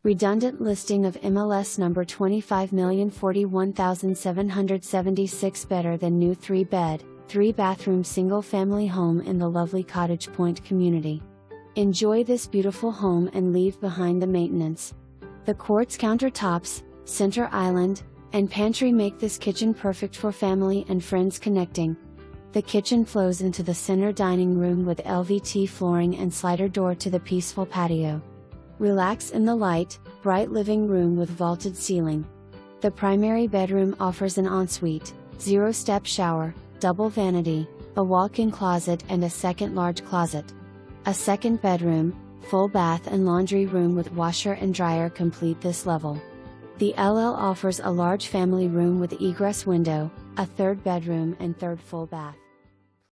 Redundant listing of MLS number 25,041,776 better than new 3-bed, 3-bathroom single-family home in the lovely Cottage Pointe community. Enjoy this beautiful home and leave behind the maintenance. The quartz countertops, center island, and pantry make this kitchen perfect for family and friends connecting. The kitchen flows into the center dining room with LVT flooring and slider door to the peaceful patio. Relax in the light, bright living room with vaulted ceiling. The primary bedroom offers an ensuite, 0-step shower, double vanity, a walk-in closet and a second large closet. A second bedroom, full bath and laundry room with washer and dryer complete this level. The LL offers a large family room with egress window, a third bedroom and third full bath.